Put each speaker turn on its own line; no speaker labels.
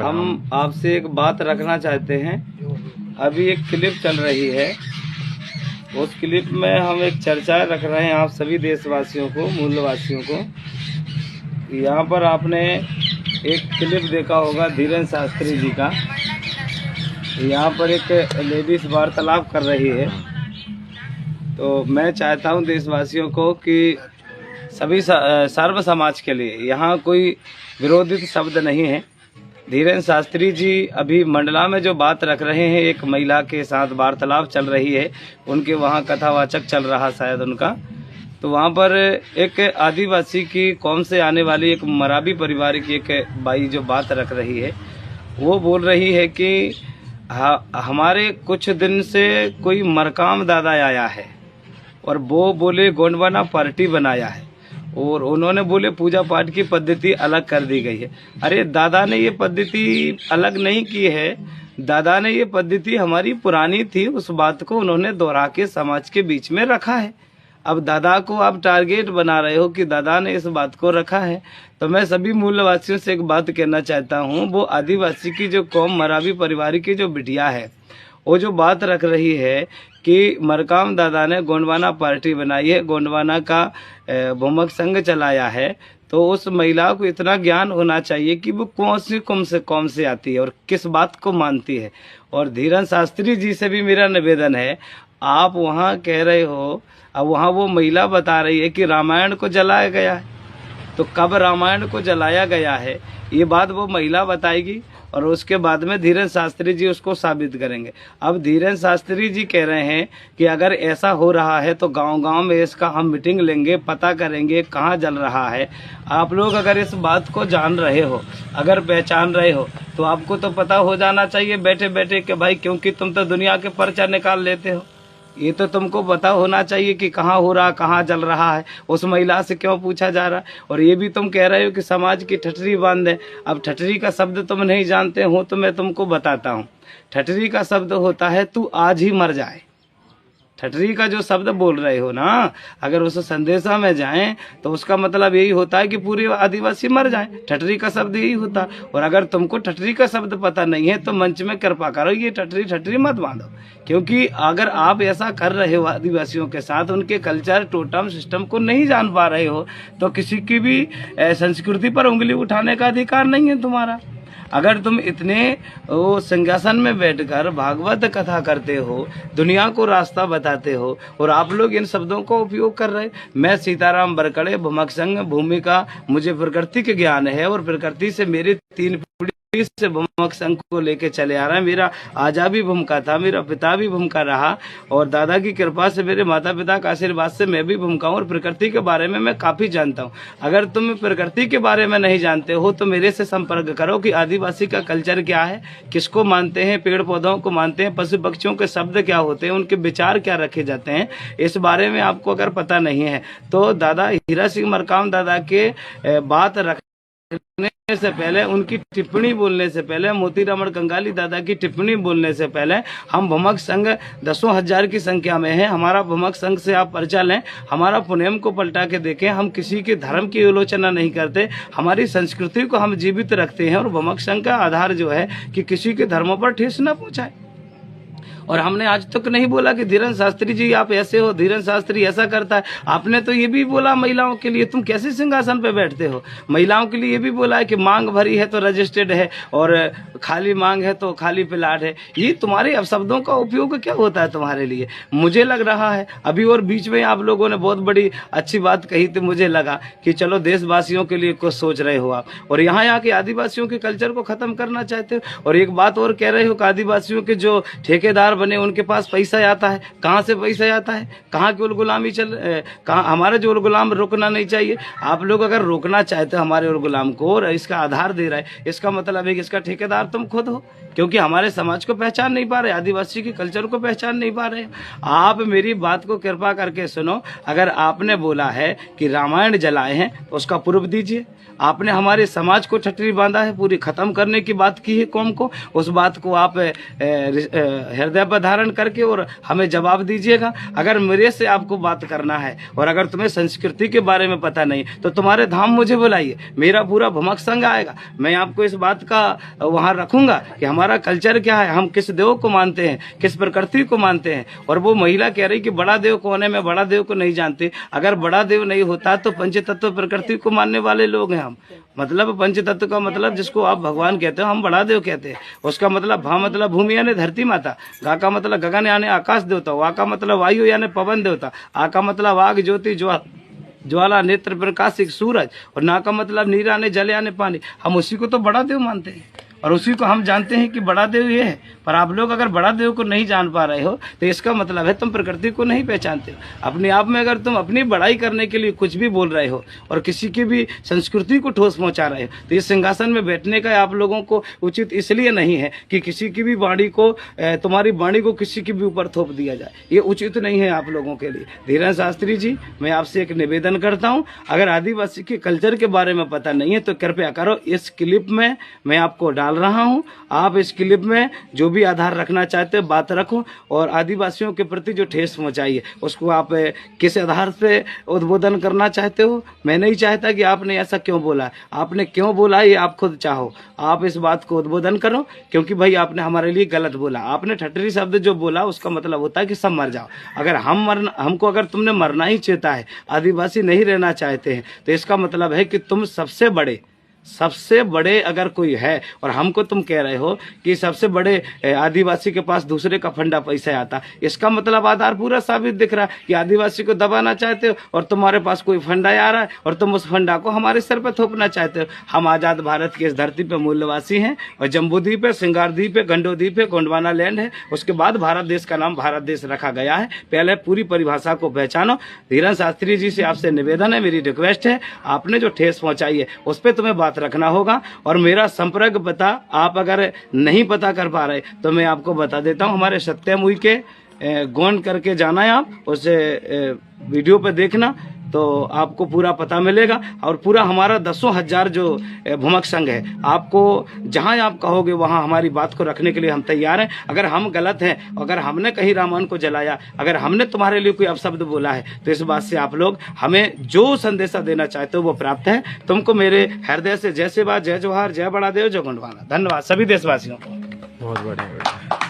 हम आपसे एक बात रखना चाहते हैं। अभी एक क्लिप चल रही है, उस क्लिप में हम एक चर्चा रख रहे हैं आप सभी देशवासियों को, मूलवासियों को। यहाँ पर आपने एक क्लिप देखा होगा धीरेन्द्र शास्त्री जी का। यहाँ पर एक लेडीज वार्तालाप कर रही है। तो मैं चाहता हूँ देशवासियों को कि सभी सर्व समाज के लिए यहाँ कोई विरोधित शब्द नहीं है। धीरेन्द्र शास्त्री जी अभी मंडला में जो बात रख रहे हैं, एक महिला के साथ वार्तालाप चल रही है, उनके वहाँ कथावाचक चल रहा शायद उनका। तो वहाँ पर एक आदिवासी की कौम से आने वाली एक मरावी परिवार की एक बाई जो बात रख रही है, वो बोल रही है कि हमारे कुछ दिन से कोई मरकाम दादा आया है और वो बोले गोंडवाना पार्टी बनाया है और उन्होंने बोले पूजा पाठ की पद्धति अलग कर दी गई है। अरे दादा ने ये पद्धति अलग नहीं की है, दादा ने ये पद्धति हमारी पुरानी थी, उस बात को उन्होंने दोहरा के समाज के बीच में रखा है। अब दादा को आप टारगेट बना रहे हो कि दादा ने इस बात को रखा है। तो मैं सभी मूलवासियों से एक बात कहना चाहता हूँ, वो आदिवासी की जो कौम मरावी परिवार की जो बिटिया है, वो जो बात रख रही है कि मरकाम दादा ने गोंडवाना पार्टी बनाई है, गोंडवाना का भूमक संघ चलाया है, तो उस महिला को इतना ज्ञान होना चाहिए कि वो कौन सी कौम से आती है और किस बात को मानती है। और धीरेन्द्र शास्त्री जी से भी मेरा निवेदन है, आप वहाँ कह रहे हो, अब वहाँ वो महिला बता रही है कि रामायण को जलाया गया है, तो कब रामायण को जलाया गया है ये बात वो महिला बताएगी और उसके बाद में धीरेन्द्र शास्त्री जी उसको साबित करेंगे। अब धीरेन्द्र शास्त्री जी कह रहे हैं कि अगर ऐसा हो रहा है तो गांव-गांव में इसका हम मीटिंग लेंगे, पता करेंगे कहाँ जल रहा है। आप लोग अगर इस बात को जान रहे हो, अगर पहचान रहे हो, तो आपको तो पता हो जाना चाहिए बैठे बैठे कि भाई, क्योंकि तुम तो दुनिया के पर्चा निकाल लेते हो, ये तो तुमको पता होना चाहिए कि कहाँ हो रहा, कहाँ जल रहा है। उस महिला से क्यों पूछा जा रहा है? और ये भी तुम कह रहे हो कि समाज की ठठरी बांध है। अब ठठरी का शब्द तुम नहीं जानते हो तो मैं तुमको बताता हूँ। ठठरी का शब्द होता है तू आज ही मर जाए। ठठरी का जो शब्द बोल रहे हो ना, अगर उस संदेशा में जाएं तो उसका मतलब यही होता है कि पूरे आदिवासी मर जाएं। ठठरी का शब्द यही होता है। और अगर तुमको ठठरी का शब्द पता नहीं है तो मंच में कृपा करो, ये ठठरी ठठरी मत बांधो, क्योंकि अगर आप ऐसा कर रहे हो आदिवासियों के साथ, उनके कल्चर टोटम सिस्टम को नहीं जान पा रहे हो, तो किसी की भी संस्कृति पर उंगली उठाने का अधिकार नहीं है तुम्हारा। अगर तुम इतने वो सिंहासन में बैठकर भागवत कथा करते हो, दुनिया को रास्ता बताते हो, और आप लोग इन शब्दों का उपयोग कर रहे। मैं सीताराम बरकड़े, भूमक संघ भूमिका, मुझे प्रकृति के ज्ञान है और प्रकृति से मेरे 3 पीढ़ी से भूमक संघ को लेके चले आ रहा है। मेरा आजा भी भूमिका था, मेरा पिता भी भूमिका रहा, और दादा की कृपा से, मेरे माता पिता का आशीर्वाद से मैं भी भूमिका हूँ और प्रकृति के बारे में मैं काफी जानता हूँ। अगर तुम प्रकृति के बारे में नहीं जानते हो तो मेरे से संपर्क करो कि आदिवासी का कल्चर क्या है, किसको मानते हैं, पेड़ पौधों को मानते हैं, पशु पक्षियों के शब्द क्या होते हैं, उनके विचार क्या रखे जाते हैं। इस बारे में आपको अगर पता नहीं है तो दादा हीरा सिंह मरकाम दादा के बात रखने से पहले, उनकी टिप्पणी बोलने से पहले, मोतीराम कंगाली दादा की टिप्पणी बोलने से पहले, हम भूमक संघ 10,000 की संख्या में है। हमारा भूमक संघ से आप परिचय लें, हमारा पुनेम को पलटा के देखें। हम किसी के धर्म की आलोचना नहीं करते, हमारी संस्कृति को हम जीवित रखते हैं। और भूमक संघ का आधार जो है कि किसी के धर्मों पर ठेस न पहुंचाए। और हमने आज तक नहीं बोला कि धीरेन्द्र शास्त्री जी आप ऐसे हो, धीरेन्द्र शास्त्री ऐसा करता है। आपने तो ये भी बोला महिलाओं के लिए तुम कैसे सिंहासन पे बैठते हो। महिलाओं के लिए ये भी बोला है कि मांग भरी है तो रजिस्टर्ड है और खाली मांग है तो खाली प्लाट है। ये तुम्हारे अपशब्दों का उपयोग क्या होता है तुम्हारे लिए, मुझे लग रहा है। अभी और बीच में आप लोगों ने बहुत बड़ी अच्छी बात कही थी, मुझे लगा कि चलो देशवासियों के लिए कुछ सोच रहे हो आप, और यहाँ आके आदिवासियों के कल्चर को खत्म करना चाहते हो। और एक बात और कह रहे हो कि आदिवासियों के जो ठेकेदार बने उनके पास पैसा आता है। कहाँ से पैसा आता है, कहाँ की उल गुलामी कहाँ हमारे जो उल गुलाम रोकना नहीं चाहिए। आप लोग अगर रोकना चाहते हो हमारे उल गुलाम को और इसका आधार दे रहा है, इसका मतलब है कि इसका ठेकेदार तुम खुद हो, क्योंकि हमारे समाज को पहचान नहीं पा रहे, आदिवासी के कल्चर को पहचान नहीं पा रहे। आप मेरी बात को कृपा करके सुनो। अगर आपने बोला है कि रामायण जलाए हैं तो उसका प्रूफ दीजिए। आपने हमारे समाज को ठठरी बांधा है, पूरी खत्म करने की बात की है कौम को, उस बात को आप हृदय कर्तव्य धारण करके और हमें जवाब दीजिएगा। अगर मेरे से आपको बात करना है और अगर तुम्हें संस्कृति के बारे में पता नहीं तो तुम्हारे धाम मुझे बुलाइए, मेरा पूरा भुमक संघ आएगा। मैं आपको इस बात का वहाँ रखूंगा कि हमारा कल्चर क्या है, हम किस देव को मानते हैं, किस प्रकृति को मानते हैं। और वो महिला कह रही कि बड़ा देव कौन है, मैं बड़ा देव को नहीं जानती। अगर बड़ा देव नहीं होता तो पंचतत्व प्रकृति को मानने वाले लोग हैं हम। मतलब पंचतत्व का मतलब जिसको आप भगवान कहते हो हम बड़ा देव कहते हैं। उसका मतलब भा मतलब भूमि यानी धरती माता, गा का मतलब गगन यानी आकाश देवता, वा का मतलब वायु यानी पवन देवता, आ का मतलब आग ज्योति ज्वाला नेत्र प्रकाशिक सूरज, और ना का मतलब नीर यानी जल यानी पानी। हम उसी को तो बड़ा देव मानते हैं और उसी को हम जानते हैं कि बड़ा देव ये है। पर आप लोग अगर बड़ा देव को नहीं जान पा रहे हो तो इसका मतलब है तुम प्रकृति को नहीं पहचानते हो। अपने आप में अगर तुम अपनी बड़ाई करने के लिए कुछ भी बोल रहे हो और किसी की भी संस्कृति को ठोस पहुंचा रहे हो तो इस सिंहासन में बैठने का आप लोगों को उचित इसलिए नहीं है कि किसी की भी वाणी को, तुम्हारी वाणी को किसी के भी ऊपर थोप दिया जाए। ये उचित नहीं है आप लोगों के लिए। धीरेन्द्र शास्त्री जी, मैं आपसे एक निवेदन करता हूँ, अगर आदिवासी के कल्चर के बारे में पता नहीं है तो कृपया करो, इस क्लिप में मैं आपको डाल रहा हूं। आप इस क्लिप में जो भी आधार रखना चाहते हो बात रखो और आदिवासियों के प्रति जो ठेस पहुंचाई है उसको आप किस आधार से उद्बोधन करना चाहते हो। मैं नहीं चाहता कि आपने ऐसा क्यों बोला, आपने क्यों बोला ये आप खुद चाहो। आप इस बात को उद्बोधन करो क्योंकि भाई आपने हमारे लिए गलत बोला। आपने ठटरी शब्द जो बोला उसका मतलब होता है कि सब मर जाओ। अगर हमको अगर तुमने मरना ही चाहता है, आदिवासी नहीं रहना चाहते हैं, तो इसका मतलब है कि तुम सबसे बड़े अगर कोई है और हमको तुम कह रहे हो कि सबसे बड़े आदिवासी के पास दूसरे का फंडा पैसा आता, इसका मतलब आधार पूरा साबित दिख रहा है कि आदिवासी को दबाना चाहते हो और तुम्हारे पास कोई फंडा आ रहा है और तुम उस फंडा को हमारे सर पर थोपना चाहते हो। हम आज़ाद भारत की इस धरती पर मूल्यवासी हैं और जम्बूद्वीप है, सिंगारद्वीप है, गंडोद्वीप है, गोंडवाना लैंड है। उसके बाद भारत देश का नाम भारत देश रखा गया है। पहले पूरी परिभाषा को पहचानो। धीरेन्द्र शास्त्री जी से आपसे निवेदन है, मेरी रिक्वेस्ट है, आपने जो ठेस पहुंचाई है उस पर तुम्हें बात रखना होगा। और मेरा संपर्क पता आप अगर नहीं पता कर पा रहे तो मैं आपको बता देता हूं, हमारे सत्यमुई के गोंड करके जाना है, आप उस वीडियो पे देखना तो आपको पूरा पता मिलेगा। और पूरा हमारा 10,000 जो भुमक संघ है, आपको जहां आप कहोगे वहां हमारी बात को रखने के लिए हम तैयार हैं। अगर हम गलत हैं, अगर हमने कहीं रामायण को जलाया, अगर हमने तुम्हारे लिए कोई अपशब्द बोला है तो इस बात से आप लोग हमें जो संदेशा देना चाहते हो वो प्राप्त है। तुमको मेरे हृदय से जय सेवा, जय जोहार, जय बड़ा देव, जय गोंडवाना। धन्यवाद सभी देशवासियों को।
बहुत बढ़िया।